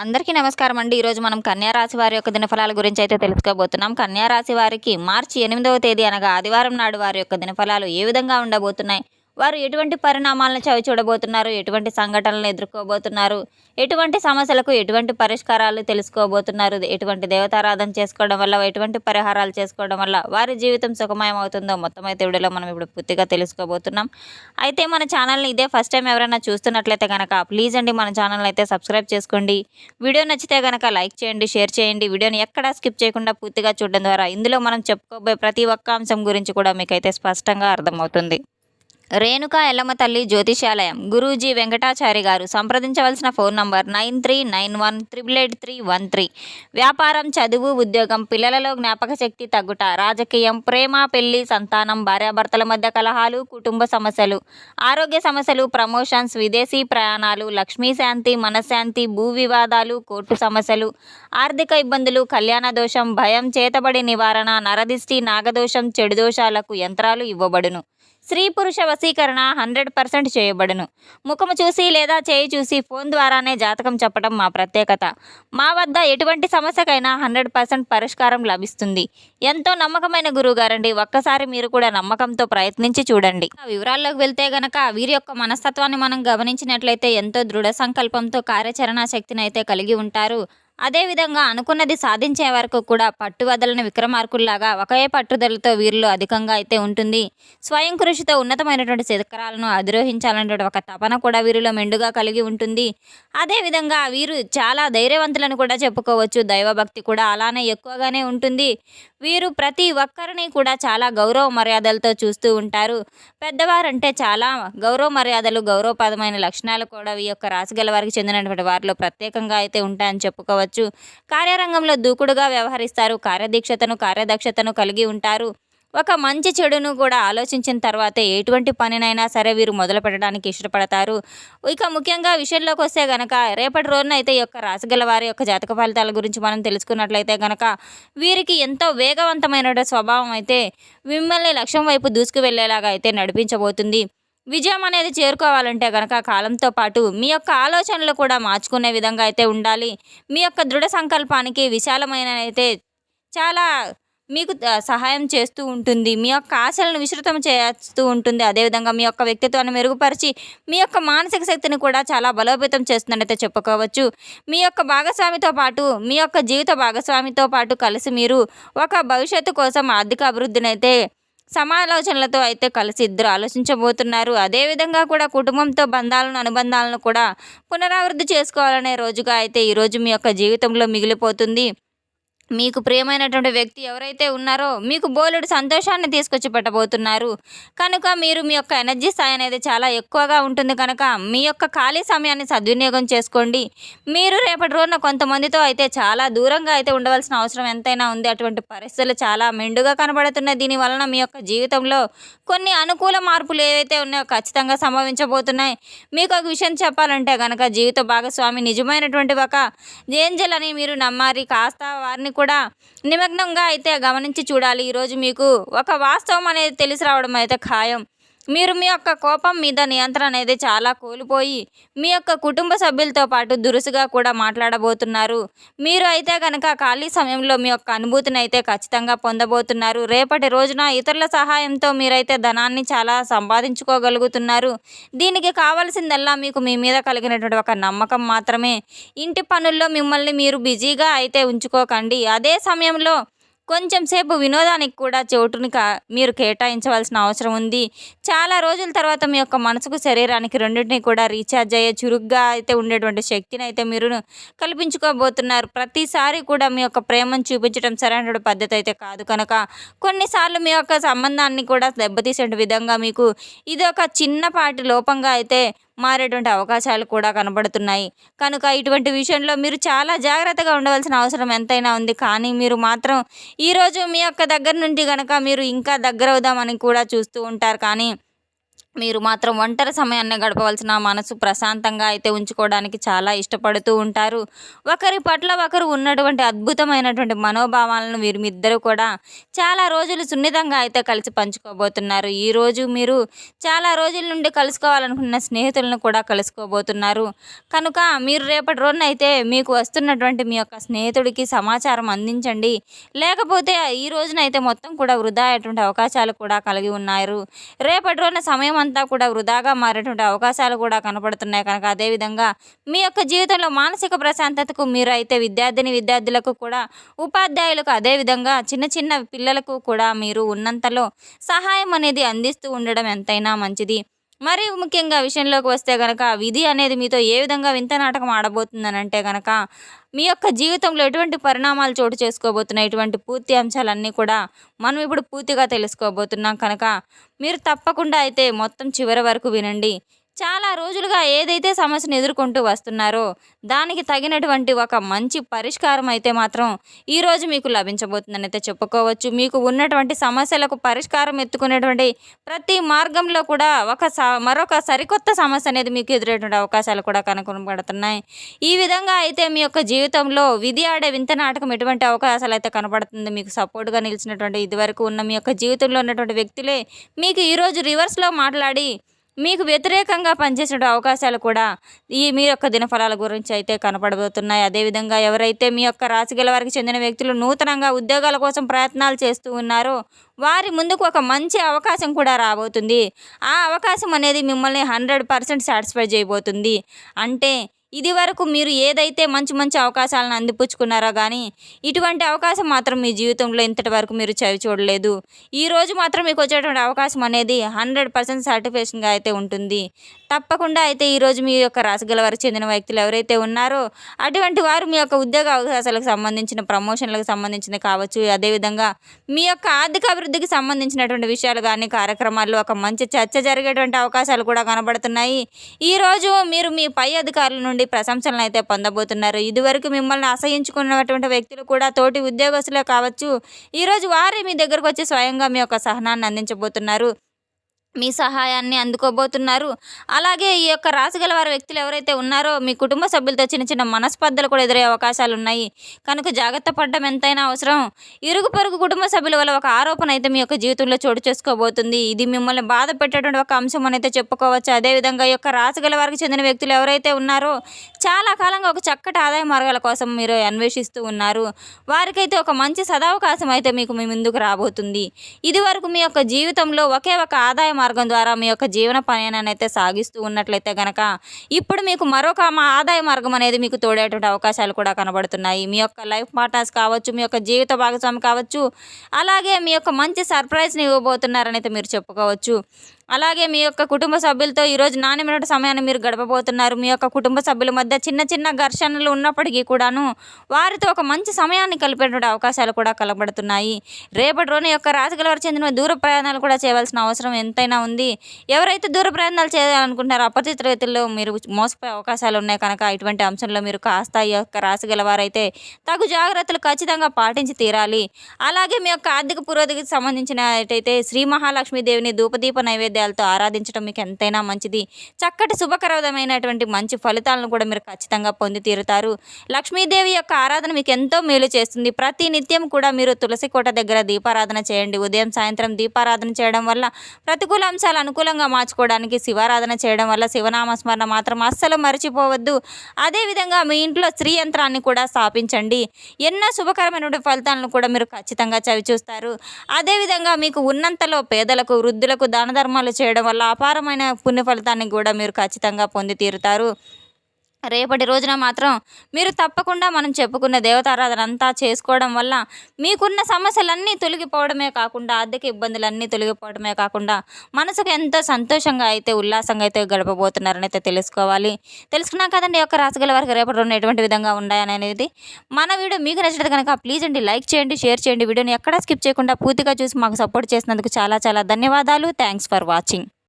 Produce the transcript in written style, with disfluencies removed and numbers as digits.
అందరికీ నమస్కారం అండి. ఈరోజు మనం కన్యా రాశి వారి యొక్క దినఫలాల గురించి అయితే తెలుసుకోబోతున్నాం. కన్యా రాశి వారికి మార్చి 8వ తేదీ అనగా ఆదివారం నాడు వారి యొక్క దినఫలాలు ఏ విధంగా ఉండబోతున్నాయి? వారు ఎటువంటి పరిణామాలను చవి చూడబోతున్నారు? ఎటువంటి సంఘటనలను ఎదుర్కోబోతున్నారు? ఎటువంటి సమస్యలకు ఎటువంటి పరిష్కారాలు తెలుసుకోబోతున్నారు? ఎటువంటి దేవతారాధన చేసుకోవడం వల్ల, ఎటువంటి పరిహారాలు చేసుకోవడం వల్ల వారి జీవితం సుఖమయం అవుతుందో మొత్తం అయితే వీడియోలో మనం ఇప్పుడు పూర్తిగా తెలుసుకోబోతున్నాం. అయితే మన ఛానల్ని ఇదే ఫస్ట్ టైం ఎవరైనా చూస్తున్నట్లయితే కనుక ప్లీజ్ అండి మన ఛానల్ అయితే సబ్స్క్రైబ్ చేసుకోండి. వీడియో నచ్చితే కనుక లైక్ చేయండి, షేర్ చేయండి. వీడియోని ఎక్కడా స్కిప్ చేయకుండా పూర్తిగా చూడడం ద్వారా ఇందులో మనం చెప్పుకోబోయే ప్రతి ఒక్క అంశం గురించి కూడా మీకైతే స్పష్టంగా అర్థమవుతుంది. రేణుకా ఎల్లమ్మ తల్లి జ్యోతిషాలయం గురూజీ వెంకటాచారి గారు. సంప్రదించవలసిన ఫోన్ నంబర్ 9391888313. వ్యాపారం, చదువు, ఉద్యోగం, పిల్లలలో జ్ఞాపక శక్తి తగ్గుట, రాజకీయం, ప్రేమ, పెళ్లి, సంతానం, భార్యాభర్తల మధ్య కలహాలు, కుటుంబ సమస్యలు, ఆరోగ్య సమస్యలు, ప్రమోషన్స్, విదేశీ ప్రయాణాలు, లక్ష్మీ శాంతి, మనశ్శాంతి, భూ వివాదాలు, కోర్టు సమస్యలు, ఆర్థిక ఇబ్బందులు, కళ్యాణ దోషం, భయం, చేతబడి నివారణ, నరదిష్టి, నాగదోషం, చెడు దోషాలకు యంత్రాలు ఇవ్వబడును. స్త్రీ పురుష వశీకరణ 100% చేయబడును. ముఖము చూసి లేదా చేయి చూసి ఫోన్ ద్వారానే జాతకం చెప్పడం మా ప్రత్యేకత. మా వద్ద ఎటువంటి సమస్యకైనా 100% పరిష్కారం లభిస్తుంది. ఎంతో నమ్మకమైన గురువుగారండి. ఒక్కసారి మీరు కూడా నమ్మకంతో ప్రయత్నించి చూడండి. వివరాల్లోకి వెళ్తే గనక వీరి యొక్క మనస్తత్వాన్ని మనం గమనించినట్లయితే ఎంతో దృఢ సంకల్పంతో కార్యాచరణ శక్తిని అయితే కలిగి ఉంటారు. అదేవిధంగా అనుకున్నది సాధించే వరకు కూడా పట్టువదలని విక్రమార్కుల్లాగా ఒకే పట్టుదలతో వీరిలో అధికంగా అయితే ఉంటుంది. స్వయం కృషితో ఉన్నతమైనటువంటి శిఖరాలను అధిరోహించాలనే ఒక తపన కూడా వీరిలో మెండుగా కలిగి ఉంటుంది. అదేవిధంగా వీరు చాలా ధైర్యవంతులను కూడా చెప్పుకోవచ్చు. దైవభక్తి కూడా అలానే ఎక్కువగానే ఉంటుంది. వీరు ప్రతి ఒక్కరిని కూడా చాలా గౌరవ మర్యాదలతో చూస్తూ ఉంటారు. పెద్దవారంటే చాలా గౌరవ మర్యాదలు, గౌరవప్రదమైన లక్షణాలు కూడా ఈ యొక్క రాశి గల వారికి చెందినటువంటి వారిలో ప్రత్యేకంగా అయితే ఉంటాయని చెప్పుకోవచ్చు. కార్యరంగంలో దూకుడుగా వ్యవహరిస్తారు. కార్యదక్షతను కలిగి ఉంటారు. ఒక మంచి చెడును కూడా ఆలోచించిన తర్వాతే ఎటువంటి పనినైనా సరే వీరు మొదలు పెట్టడానికి ఇష్టపడతారు. ఇక ముఖ్యంగా విషయంలోకి వస్తే గనక రేపటి రోజున అయితే ఈ యొక్క రాశిగల వారి యొక్క జాతక ఫలితాల గురించి మనం తెలుసుకున్నట్లయితే గనక వీరికి ఎంతో వేగవంతమైన స్వభావం అయితే మిమ్మల్ని లక్ష్యం వైపు దూసుకు వెళ్ళేలాగా అయితే నడిపించబోతుంది. విజయం అనేది చేరుకోవాలంటే గనక కాలంతో పాటు మీ యొక్క ఆలోచనలు కూడా మార్చుకునే విధంగా అయితే ఉండాలి. మీ యొక్క దృఢ సంకల్పానికి విశాలమైన అయితే చాలా మీకు సహాయం చేస్తూ ఉంటుంది. మీ యొక్క ఆశలను విస్తృతం చేస్తూ ఉంటుంది. అదేవిధంగా మీ యొక్క వ్యక్తిత్వాన్ని మెరుగుపరిచి మీ యొక్క మానసిక శక్తిని కూడా చాలా బలోపేతం చేస్తుందనైతే చెప్పుకోవచ్చు. మీ యొక్క భాగస్వామితో పాటు మీ యొక్క జీవిత భాగస్వామితో పాటు కలిసి మీరు ఒక భవిష్యత్తు కోసం ఆర్థిక అభివృద్ధిని అయితే సమాలోచనలతో అయితే కలిసి ఇద్దరు ఆలోచించబోతున్నారు. అదేవిధంగా కూడా కుటుంబంతో అనుబంధాలను కూడా పునరావృద్ధి చేసుకోవాలనే రోజుగా అయితే ఈరోజు మీ యొక్క జీవితంలో మిగిలిపోతుంది. మీకు ప్రియమైనటువంటి వ్యక్తి ఎవరైతే ఉన్నారో మీకు బోలెడు సంతోషాన్ని తీసుకొచ్చి పెట్టబోతున్నారు. కనుక మీరు మీ యొక్క ఎనర్జీ స్థాయి అనేది చాలా ఎక్కువగా ఉంటుంది. కనుక మీ యొక్క ఖాళీ సమయాన్ని సద్వినియోగం చేసుకోండి. మీరు రేపటి రోజున కొంతమందితో అయితే చాలా దూరంగా అయితే ఉండవలసిన అవసరం ఎంతైనా ఉంది. అటువంటి పరిస్థితులు చాలా మెండుగా కనబడుతున్నాయి. దీని వలన మీ యొక్క జీవితంలో కొన్ని అనుకూల మార్పులు ఏవైతే ఉన్నాయో ఖచ్చితంగా సంభవించబోతున్నాయి. మీకు ఒక విషయం చెప్పాలంటే కనుక జీవిత భాగస్వామి నిజమైనటువంటి ఒక ఏంజల్ అని మీరు నమ్మాలి. కాస్త వారిని కూడా నిమగ్నంగా అయితే గమనించి చూడాలి. ఈరోజు మీకు ఒక వాస్తవం అనేది తెలిసి రావడం అయితే ఖాయం. మీరు మీ యొక్క కోపం మీద నియంత్రణ అనేది చాలా కోల్పోయి మీ యొక్క కుటుంబ సభ్యులతో పాటు దురుసుగా కూడా మాట్లాడబోతున్నారు. మీరు అయితే కనుక ఖాళీ సమయంలో మీ యొక్క అనుభూతిని అయితే ఖచ్చితంగా పొందబోతున్నారు. రేపటి రోజున ఇతరుల సహాయంతో మీరైతే ధనాన్ని చాలా సంపాదించుకోగలుగుతున్నారు. దీనికి కావాల్సిందల్లా మీకు మీ మీద కలిగినటువంటి ఒక నమ్మకం మాత్రమే. ఇంటి పనుల్లో మిమ్మల్ని మీరు బిజీగా అయితే ఉంచుకోకండి. అదే సమయంలో కొంచెం సేపు వినోదానికి కూడా చోటుని మీరు కేటాయించవలసిన అవసరం ఉంది. చాలా రోజుల తర్వాత మీ యొక్క మనసుకు, శరీరానికి రెండింటినీ కూడా రీఛార్జ్ అయ్యే చురుగ్గా అయితే ఉండేటువంటి శక్తిని అయితే మీరు కల్పించుకోబోతున్నారు. ప్రతిసారి కూడా మీ యొక్క ప్రేమను చూపించడం సరైన పద్ధతి అయితే కాదు. కనుక కొన్నిసార్లు మీ యొక్క సంబంధాన్ని కూడా దెబ్బతీసే విధంగా మీకు ఇది ఒక చిన్నపాటి లోపంగా అయితే మారేటువంటి అవకాశాలు కూడా కనబడుతున్నాయి. కనుక ఇటువంటి విషయంలో మీరు చాలా జాగ్రత్తగా ఉండవలసిన అవసరం ఎంతైనా ఉంది. కానీ మీరు మాత్రం ఈరోజు మీ యొక్క దగ్గర నుండి కనుక మీరు ఇంకా దగ్గర అవుదామని కూడా చూస్తూ ఉంటారు. కానీ మీరు మాత్రం ఒంటరి సమయాన్ని గడపవలసిన మనసు ప్రశాంతంగా అయితే ఉంచుకోవడానికి చాలా ఇష్టపడుతూ ఉంటారు. ఒకరి పట్ల ఒకరు ఉన్నటువంటి అద్భుతమైనటువంటి మనోభావాలను వీరిద్దరూ కూడా చాలా రోజులు సున్నితంగా అయితే కలిసి పంచుకోబోతున్నారు. ఈరోజు మీరు చాలా రోజుల నుండి కలుసుకోవాలనుకున్న స్నేహితులను కూడా కలుసుకోబోతున్నారు. కనుక మీరు రేపటి రోజున అయితే మీకు వస్తున్నటువంటి మీ యొక్క స్నేహితుడికి సమాచారం అందించండి. లేకపోతే ఈ రోజునైతే మొత్తం కూడా వృధా అయ్యేటువంటి అవకాశాలు కూడా కలిగి ఉన్నారు. రేపటి రోజున సమయం అంతా కూడా వృధాగా మారేటువంటి అవకాశాలు కూడా కనపడుతున్నాయి. కనుక అదేవిధంగా మీ యొక్క జీవితంలో మానసిక ప్రశాంతతకు మీరు అయితే విద్యార్థులకు కూడా ఉపాధ్యాయులకు అదేవిధంగా చిన్న చిన్న పిల్లలకు కూడా మీరు ఉన్నంతలో సహాయం అనేది అందిస్తూ ఉండడం ఎంతైనా మంచిది. మరి ముఖ్యంగా విషయంలోకి వస్తే గనక విధి అనేది మీతో ఏ విధంగా వింత నాటకం ఆడబోతుందనంటే గనక మీ యొక్క జీవితంలో ఎటువంటి పరిణామాలు చోటు చేసుకోబోతున్నాయి, ఇటువంటి పూర్తి అంశాలన్నీ కూడా మనం ఇప్పుడు పూర్తిగా తెలుసుకోబోతున్నాం. కనుక మీరు తప్పకుండా అయితే మొత్తం చివరి వరకు వినండి. చాలా రోజులుగా ఏదైతే సమస్యను ఎదుర్కొంటూ వస్తున్నారో దానికి తగినటువంటి ఒక మంచి పరిష్కారం అయితే మాత్రం ఈరోజు మీకు లభించబోతుందని అయితే చెప్పుకోవచ్చు. మీకు ఉన్నటువంటి సమస్యలకు పరిష్కారం ఎత్తుకునేటువంటి ప్రతి మార్గంలో కూడా మరొక సరికొత్త సమస్య అనేది మీకు ఎదురయ్యేటువంటి అవకాశాలు కూడా కనుగొనబడుతున్నాయి. ఈ విధంగా అయితే మీ యొక్క జీవితంలో విధి ఆడే వింత నాటకం ఎటువంటి అవకాశాలు అయితే కనపడుతుంది. మీకు సపోర్ట్గా నిలిచినటువంటి ఇదివరకు ఉన్న మీ యొక్క జీవితంలో ఉన్నటువంటి వ్యక్తులే మీకు ఈరోజు రివర్స్లో మాట్లాడి మీకు వ్యతిరేకంగా పనిచేసే అవకాశాలు కూడా మీ యొక్క దినఫలాల గురించి అయితే కనపడబోతున్నాయి. అదేవిధంగా ఎవరైతే మీ యొక్క రాశి గల వారికి చెందిన వ్యక్తులు నూతనంగా ఉద్యోగాల కోసం ప్రయత్నాలు చేస్తూ ఉన్నారో వారి ముందుకు ఒక మంచి అవకాశం కూడా రాబోతుంది. ఆ అవకాశం అనేది మిమ్మల్ని 100% సాటిస్ఫై చేయబోతుంది. అంటే ఇది వరకు మీరు ఏదైతే మంచి మంచి అవకాశాలను అందిపుచ్చుకున్నారో కానీ ఇటువంటి అవకాశం మాత్రం మీ జీవితంలో ఇంతటి వరకు మీరు చవి చూడలేదు. ఈరోజు మాత్రం మీకు వచ్చేటువంటి అవకాశం అనేది 100% సాటిస్ఫాక్షన్గా అయితే ఉంటుంది. తప్పకుండా అయితే ఈరోజు మీ యొక్క రాశి గల వారికి చెందిన వ్యక్తులు ఎవరైతే ఉన్నారో అటువంటి వారు మీ యొక్క ఉద్యోగ అవకాశాలకు సంబంధించిన ప్రమోషన్లకు సంబంధించింది కావచ్చు, అదేవిధంగా మీ యొక్క ఆర్థిక అభివృద్ధికి సంబంధించినటువంటి విషయాలు కానీ కార్యక్రమాల్లో ఒక మంచి చర్చ జరిగేటువంటి అవకాశాలు కూడా కనబడుతున్నాయి. ఈరోజు మీరు మీ పై అధికారుల నుండి ప్రశంసలను అయితే పొందబోతున్నారు. ఇదివరకు మిమ్మల్ని అసహించుకున్నటువంటి వ్యక్తులు కూడా తోటి ఉద్యోగస్తులే కావచ్చు, ఈరోజు వారే మీ దగ్గరకు వచ్చి స్వయంగా మీ యొక్క సహనాన్ని అందించబోతున్నారు, మీ సహాయాన్ని అందుకోబోతున్నారు. అలాగే ఈ యొక్క రాశిగల వారి వ్యక్తులు ఎవరైతే ఉన్నారో మీ కుటుంబ సభ్యులతో చిన్న చిన్న మనస్పర్ధలు కూడా ఎదురయ్యే అవకాశాలు ఉన్నాయి. కనుక జాగ్రత్త పడడం ఎంతైనా అవసరం. ఇరుగు పొరుగు కుటుంబ సభ్యుల వల్ల ఒక ఆరోపణ అయితే మీ యొక్క జీవితంలో చోటు చేసుకోబోతుంది. ఇది మిమ్మల్ని బాధ పెట్టేటువంటి ఒక అంశం అని అయితే చెప్పుకోవచ్చు. అదేవిధంగా ఈ యొక్క రాశిగల వారికి చెందిన వ్యక్తులు ఎవరైతే ఉన్నారో చాలా కాలంగా ఒక చక్కటి ఆదాయ మార్గాల కోసం మీరు అన్వేషిస్తూ ఉన్నారు. వారికైతే ఒక మంచి సదవకాశం అయితే మీకు మీ ముందుకు రాబోతుంది. ఇది వరకు మీ యొక్క జీవితంలో ఒకే ఒక ఆదాయ మార్గం ద్వారా మీ యొక్క జీవన ప్రయాణాన్ని అయితే సాగిస్తూ ఉన్నట్లయితే గనక ఇప్పుడు మీకు మరొక ఆదాయ మార్గం అనేది మీకు తోడేటువంటి అవకాశాలు కూడా కనబడుతున్నాయి. మీ యొక్క లైఫ్ పార్ట్నర్స్ కావచ్చు, మీ యొక్క జీవిత భాగస్వామి కావచ్చు, అలాగే మీ యొక్క మంచి సర్ప్రైజ్ని ఇవ్వబోతున్నారని అయితే మీరు చెప్పుకోవచ్చు. అలాగే మీ యొక్క కుటుంబ సభ్యులతో ఈరోజు నాణ్యమైన సమయాన్ని మీరు గడపబోతున్నారు. మీ యొక్క కుటుంబ సభ్యుల మధ్య చిన్న చిన్న ఘర్షణలు ఉన్నప్పటికీ కూడాను వారితో ఒక మంచి సమయాన్ని కలిపేటువంటి అవకాశాలు కూడా కనబడుతున్నాయి. రేపటి రోజున యొక్క రాశిగల వారికి చెందిన దూర ప్రయాణాలు కూడా చేయవలసిన అవసరం ఎంతైనా ఉంది. ఎవరైతే దూర ప్రయాణాలు చేయాలనుకుంటున్నారో అపరిచిత రీతిలో మీరు మోసపోయే అవకాశాలు ఉన్నాయి. కనుక ఇటువంటి అంశంలో మీరు కాస్త ఈ యొక్క రాశిగల వారైతే తగు జాగ్రత్తలు ఖచ్చితంగా పాటించి తీరాలి. అలాగే మీ యొక్క ఆర్థిక పురోగతికి సంబంధించిన ఏటైతే శ్రీ మహాలక్ష్మీదేవిని ధూపదీప నైవేద్యాలతో ఆరాధించడం మీకు ఎంతైనా మంచిది. చక్కటి శుభకరమైనటువంటి మంచి ఫలితాలను కూడా మీరు ఖచ్చితంగా పొంది తీరుతారు. లక్ష్మీదేవి యొక్క ఆరాధన మీకు ఎంతో మేలు చేస్తుంది. ప్రతి నిత్యం కూడా మీరు తులసి కోట దగ్గర దీపారాధన చేయండి. ఉదయం సాయంత్రం దీపారాధన చేయడం వల్ల ప్రతికూల అంశాలు అనుకూలంగా మార్చుకోవడానికి శివారాధన చేయడం వల్ల శివనామస్మరణ మాత్రం అస్సలు మర్చిపోవద్దు. అదేవిధంగా మీ ఇంట్లో స్త్రీ యంత్రాన్ని కూడా స్థాపించండి. ఎన్నో శుభకరమైనటువంటి ఫలితాలను కూడా మీరు ఖచ్చితంగా చవిచూస్తారు. అదేవిధంగా మీకు ఉన్నంతలో పేదలకు, వృద్ధులకు దాన ధర్మాలు చేయడం వల్ల అపారమైన పుణ్య ఫలితాన్ని కూడా మీరు ఖచ్చితంగా పొంది తీరుతారు. రేపటి రోజున మాత్రం మీరు తప్పకుండా మనం చెప్పుకున్న దేవతారాధన అంతా చేసుకోవడం వల్ల మీకున్న సమస్యలన్నీ తొలగిపోవడమే కాకుండా ఆర్థిక ఇబ్బందులన్నీ తొలగిపోవడమే కాకుండా మనసుకు ఎంతో సంతోషంగా అయితే ఉల్లాసంగా అయితే గడపబోతున్నారని అయితే తెలుసుకున్నాం కదండి. యొక్క రాశిగల వారికి రేపటి రోజున ఎటువంటి విధంగా ఉన్నాయని అనేది మన వీడియో మీకు నచ్చినట్టు కనుక ప్లీజ్ అండి లైక్ చేయండి, షేర్ చేయండి. వీడియోని ఎక్కడా స్కిప్ చేయకుండా పూర్తిగా చూసి మాకు సపోర్ట్ చేసినందుకు చాలా చాలా ధన్యవాదాలు. Thanks for watching.